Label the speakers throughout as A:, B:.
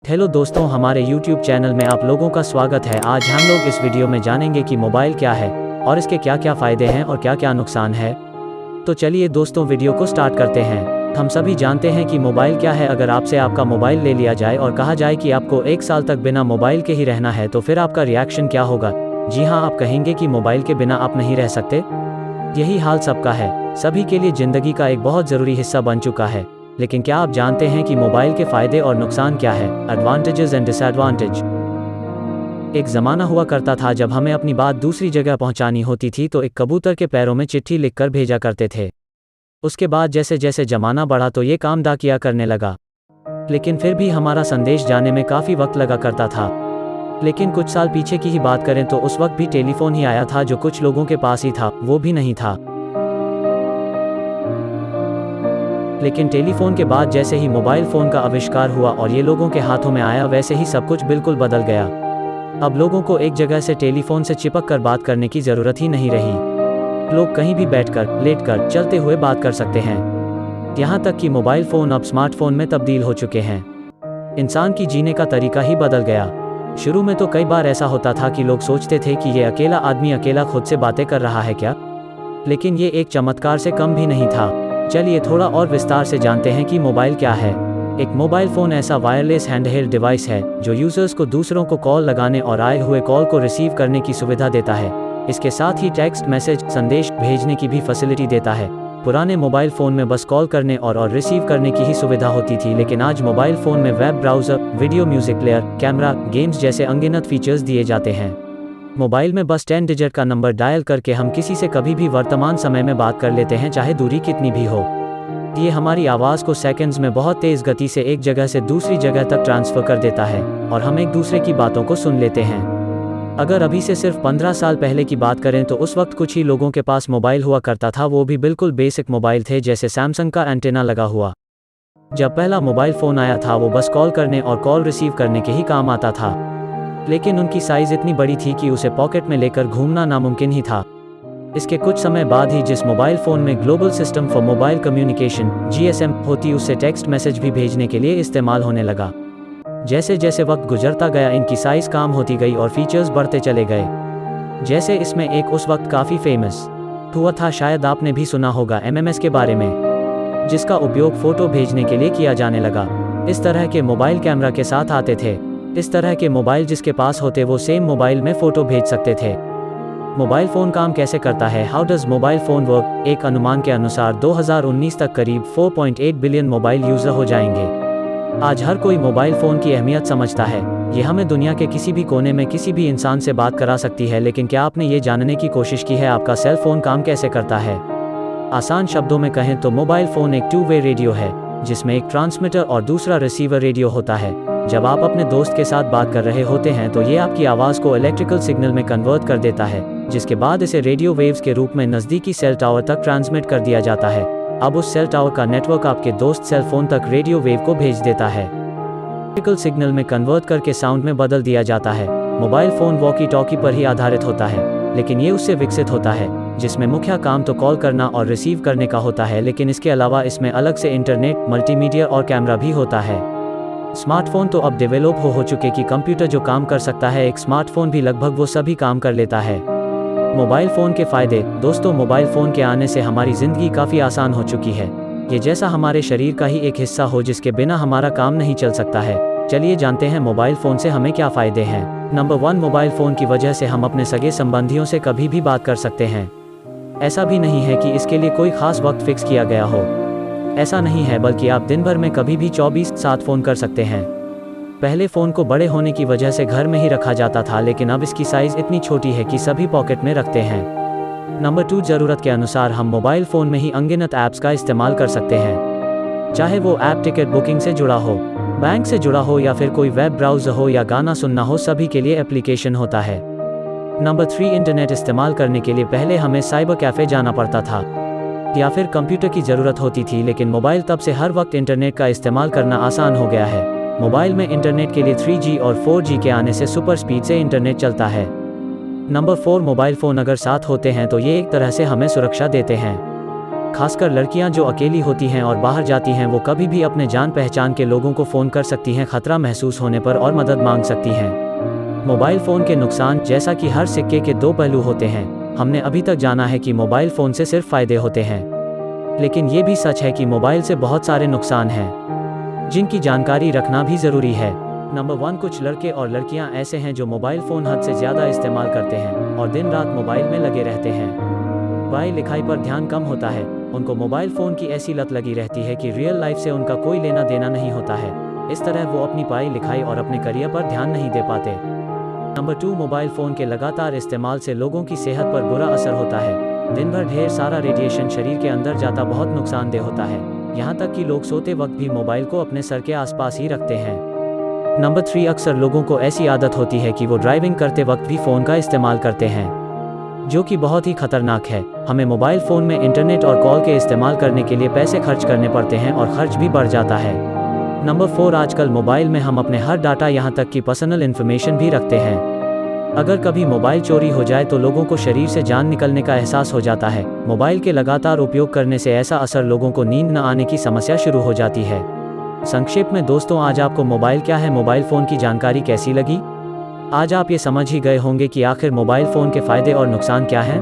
A: Hello दोस्तों, हमारे YouTube channel में आप लोगों का स्वागत है। आज हम लोग इस वीडियो में जानेंगे कि मोबाइल क्या है और इसके क्या क्या फ़ायदे हैं और क्या क्या नुकसान है। तो चलिए दोस्तों, वीडियो को स्टार्ट करते हैं। हम सभी जानते हैं कि मोबाइल क्या है। अगर आपसे आपका मोबाइल ले लिया जाए और कहा जाए कि आपको 1 साल तक बिना मोबाइल के ही रहना है, तो फिर आपका रिएक्शन क्या होगा? जी हाँ, आप कहेंगे कि मोबाइल के बिना आप नहीं रह सकते। यही हाल सबका है। सभी के लिए ज़िंदगी का एक बहुत ज़रूरी हिस्सा बन चुका है। लेकिन क्या आप जानते हैं कि मोबाइल के फ़ायदे और नुकसान क्या है? Advantages and disadvantage. एक ज़माना हुआ करता था जब हमें अपनी बात दूसरी जगह पहुंचानी होती थी तो एक कबूतर के पैरों में चिट्ठी लिखकर भेजा करते थे। उसके बाद जैसे जैसे ज़माना बढ़ा तो ये काम डाकिया करने लगा, लेकिन फिर भी हमारा संदेश जाने में काफ़ी वक्त लगा करता था। लेकिन कुछ साल पीछे की ही बात करें तो उस वक्त भी टेलीफोन ही आया था, जो कुछ लोगों के पास ही था, वो भी नहीं था। लेकिन टेलीफोन के बाद जैसे ही मोबाइल फ़ोन का आविष्कार हुआ और ये लोगों के हाथों में आया, वैसे ही सब कुछ बिल्कुल बदल गया। अब लोगों को एक जगह से टेलीफोन से चिपक कर बात करने की ज़रूरत ही नहीं रही। लोग कहीं भी बैठकर, लेटकर, चलते हुए बात कर सकते हैं। यहाँ तक कि मोबाइल फ़ोन अब स्मार्टफोन में तब्दील हो चुके हैं। इंसान की जीने का तरीका ही बदल गया। शुरू में तो कई बार ऐसा होता था कि लोग सोचते थे कि ये अकेला आदमी अकेला खुद से बातें कर रहा है क्या? लेकिन ये एक चमत्कार से कम भी नहीं था। चलिए थोड़ा और विस्तार से जानते हैं कि मोबाइल क्या है। एक मोबाइल फ़ोन ऐसा वायरलेस हैंडहेल्ड डिवाइस है जो यूज़र्स को दूसरों को कॉल लगाने और आए हुए कॉल को रिसीव करने की सुविधा देता है। इसके साथ ही टेक्स्ट मैसेज, संदेश भेजने की भी फैसिलिटी देता है। पुराने मोबाइल फ़ोन में बस कॉल करने और रिसीव करने की ही सुविधा होती थी, लेकिन आज मोबाइल फ़ोन में web browser, video, music player, camera, games जैसे अनगिनत फीचर्स दिए जाते हैं। मोबाइल में बस 10 डिजिट का नंबर डायल करके हम किसी से कभी भी वर्तमान समय में बात कर लेते हैं, चाहे दूरी कितनी भी हो। ये हमारी आवाज़ को सेकंड्स में बहुत तेज़ गति से एक जगह से दूसरी जगह तक ट्रांसफ़र कर देता है और हम एक दूसरे की बातों को सुन लेते हैं। अगर अभी से सिर्फ 15 साल पहले की बात करें तो उस वक्त कुछ ही लोगों के पास मोबाइल हुआ करता था, वो भी बिल्कुल बेसिक मोबाइल थे, जैसे सैमसंग का एंटेना लगा हुआ। जब पहला मोबाइल फ़ोन आया था वो बस कॉल करने और कॉल रिसीव करने के ही काम आता था, लेकिन उनकी साइज़ इतनी बड़ी थी कि उसे पॉकेट में लेकर घूमना नामुमकिन ही था। इसके कुछ समय बाद ही जिस मोबाइल फ़ोन में global system for mobile communication (GSM) होती, उससे टेक्स्ट मैसेज भी भेजने के लिए इस्तेमाल होने लगा। जैसे जैसे वक्त गुजरता गया इनकी साइज़ कम होती गई और फीचर्स बढ़ते चले गए। जैसे इसमें एक उस वक्त काफ़ी फेमस हुआ था, शायद आपने भी सुना होगा, MMS के बारे में, जिसका उपयोग फ़ोटो भेजने के लिए किया जाने लगा। इस तरह के मोबाइल कैमरा के साथ आते थे। इस तरह के मोबाइल जिसके पास होते वो सेम मोबाइल में फ़ोटो भेज सकते थे। मोबाइल फ़ोन काम कैसे करता है? How does mobile phone work? एक अनुमान के अनुसार 2019 तक करीब 4.8 बिलियन मोबाइल यूज़र हो जाएंगे। आज हर कोई मोबाइल फ़ोन की अहमियत समझता है। ये हमें दुनिया के किसी भी कोने में किसी भी इंसान से बात करा सकती है, लेकिन क्या आपने ये जानने की कोशिश की है आपका सेल फ़ोन काम कैसे करता है? आसान शब्दों में कहें तो मोबाइल फ़ोन एक 2-वे रेडियो है, जिसमें एक ट्रांसमीटर और दूसरा रिसीवर रेडियो होता है। जब आप अपने दोस्त के साथ बात कर रहे होते हैं तो ये आपकी आवाज़ को इलेक्ट्रिकल सिग्नल में कन्वर्ट कर देता है, जिसके बाद इसे रेडियो वेव्स के रूप में नज़दीकी सेल टावर तक ट्रांसमिट कर दिया जाता है। अब उस सेल टावर का नेटवर्क आपके दोस्त सेल फोन तक रेडियो वेव को भेज देता है। इलेक्ट्रिकल सिग्नल में कन्वर्ट करके साउंड में बदल दिया जाता है। मोबाइल फ़ोन वॉकी टॉकी पर ही आधारित होता है, लेकिन ये उससे विकसित होता है, जिसमें मुख्य काम तो कॉल करना और रिसीव करने का होता है, लेकिन इसके अलावा इसमें अलग से इंटरनेट, मल्टीमीडिया और कैमरा भी होता है। स्मार्टफोन तो अब डेवलप हो चुके कि कंप्यूटर जो काम कर सकता है एक स्मार्टफोन भी लगभग वो सभी काम कर लेता है। मोबाइल फ़ोन के फ़ायदे। दोस्तों, मोबाइल फ़ोन के आने से हमारी ज़िंदगी काफ़ी आसान हो चुकी है। ये जैसा हमारे शरीर का ही एक हिस्सा हो जिसके बिना हमारा काम नहीं चल सकता है। चलिए जानते हैं मोबाइल फ़ोन से हमें क्या फ़ायदे हैं। नंबर 1, मोबाइल फ़ोन की वजह से हम अपने सगे संबंधियों से कभी भी बात कर सकते हैं। ऐसा भी नहीं है कि इसके लिए कोई ख़ास वक्त फ़िक्स किया गया हो। ऐसा नहीं है, बल्कि आप दिन भर में कभी भी 24/7 फ़ोन कर सकते हैं। पहले फ़ोन को बड़े होने की वजह से घर में ही रखा जाता था, लेकिन अब इसकी साइज़ इतनी छोटी है कि सभी पॉकेट में रखते हैं। नंबर 2, ज़रूरत के अनुसार हम मोबाइल फ़ोन में ही अनगिनत ऐप्स का इस्तेमाल कर सकते हैं। चाहे वो ऐप टिकट बुकिंग से जुड़ा हो, बैंक से जुड़ा हो या फिर कोई वेब ब्राउज़र हो या गाना सुनना हो, सभी के लिए एप्लीकेशन होता है। नंबर 3, इंटरनेट इस्तेमाल करने के लिए पहले हमें साइबर कैफ़े जाना पड़ता था या फिर कंप्यूटर की ज़रूरत होती थी, लेकिन मोबाइल तब से हर वक्त इंटरनेट का इस्तेमाल करना आसान हो गया है। मोबाइल में इंटरनेट के लिए 3G और 4G के आने से सुपर स्पीड से इंटरनेट चलता है। नंबर 4, मोबाइल फ़ोन अगर साथ होते हैं तो ये एक तरह से हमें सुरक्षा देते हैं। खासकर लड़कियां जो अकेली होती हैं और बाहर जाती हैं, वो कभी भी अपने जान पहचान के लोगों को फ़ोन कर सकती हैं खतरा महसूस होने पर और मदद मांग सकती हैं। मोबाइल फ़ोन के नुकसान, जैसा कि हर सिक्के के दो पहलू होते हैं, हमने अभी तक जाना है कि मोबाइल फ़ोन से सिर्फ फ़ायदे होते हैं, लेकिन ये भी सच है कि मोबाइल से बहुत सारे नुकसान हैं जिनकी जानकारी रखना भी ज़रूरी है। नंबर 1, कुछ लड़के और लड़कियां ऐसे हैं जो मोबाइल फ़ोन हद से ज़्यादा इस्तेमाल करते हैं और दिन रात मोबाइल में लगे रहते हैं। पढ़ाई लिखाई पर ध्यान कम होता है, उनको मोबाइल फ़ोन की ऐसी लत लगी रहती है कि रियल लाइफ से उनका कोई लेना देना नहीं होता है। इस तरह वो अपनी पढ़ाई लिखाई और अपने करियर पर ध्यान नहीं दे पाते। नंबर 2, मोबाइल फ़ोन के लगातार इस्तेमाल से लोगों की सेहत पर बुरा असर होता है। दिन भर ढेर सारा रेडिएशन शरीर के अंदर जाता बहुत नुकसानदेह होता है। यहाँ तक कि लोग सोते वक्त भी मोबाइल को अपने सर के आसपास ही रखते हैं। नंबर 3, अक्सर लोगों को ऐसी आदत होती है कि वो ड्राइविंग करते वक्त भी फ़ोन का इस्तेमाल करते हैं, जो कि बहुत ही खतरनाक है। हमें मोबाइल फ़ोन में इंटरनेट और कॉल के इस्तेमाल करने के लिए पैसे खर्च करने पड़ते हैं और खर्च भी बढ़ जाता है। नंबर 4, आजकल मोबाइल में हम अपने हर डाटा, यहाँ तक कि पर्सनल इन्फॉर्मेशन भी रखते हैं। अगर कभी मोबाइल चोरी हो जाए तो लोगों को शरीर से जान निकलने का एहसास हो जाता है। मोबाइल के लगातार उपयोग करने से ऐसा असर, लोगों को नींद न आने की समस्या शुरू हो जाती है। संक्षेप में दोस्तों, आज आपको मोबाइल क्या है, मोबाइल फ़ोन की जानकारी कैसी लगी? आज आप ये समझ ही गए होंगे कि आखिर मोबाइल फ़ोन के फ़ायदे और नुकसान क्या हैं।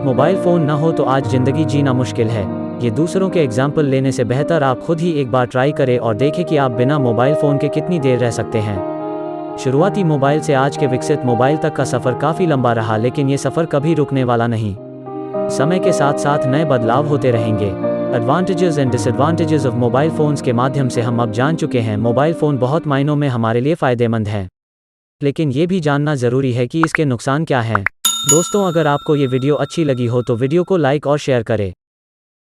A: मोबाइल फ़ोन न हो तो आज ज़िंदगी जीना मुश्किल है। ये दूसरों के एग्जाम्पल लेने से बेहतर आप खुद ही एक बार ट्राई करें और देखें कि आप बिना मोबाइल फ़ोन के कितनी देर रह सकते हैं। शुरुआती मोबाइल से आज के विकसित मोबाइल तक का सफ़र काफ़ी लंबा रहा, लेकिन ये सफ़र कभी रुकने वाला नहीं। समय के साथ साथ नए बदलाव होते रहेंगे। Advantages and disadvantages of mobile phones के माध्यम से हम अब जान चुके हैं, मोबाइल फ़ोन बहुत मायनों में हमारे लिए फ़ायदेमंद है, लेकिन ये भी जानना ज़रूरी है कि इसके नुकसान क्या हैं। दोस्तों, अगर आपको ये वीडियो अच्छी लगी हो तो वीडियो को लाइक और शेयर करें।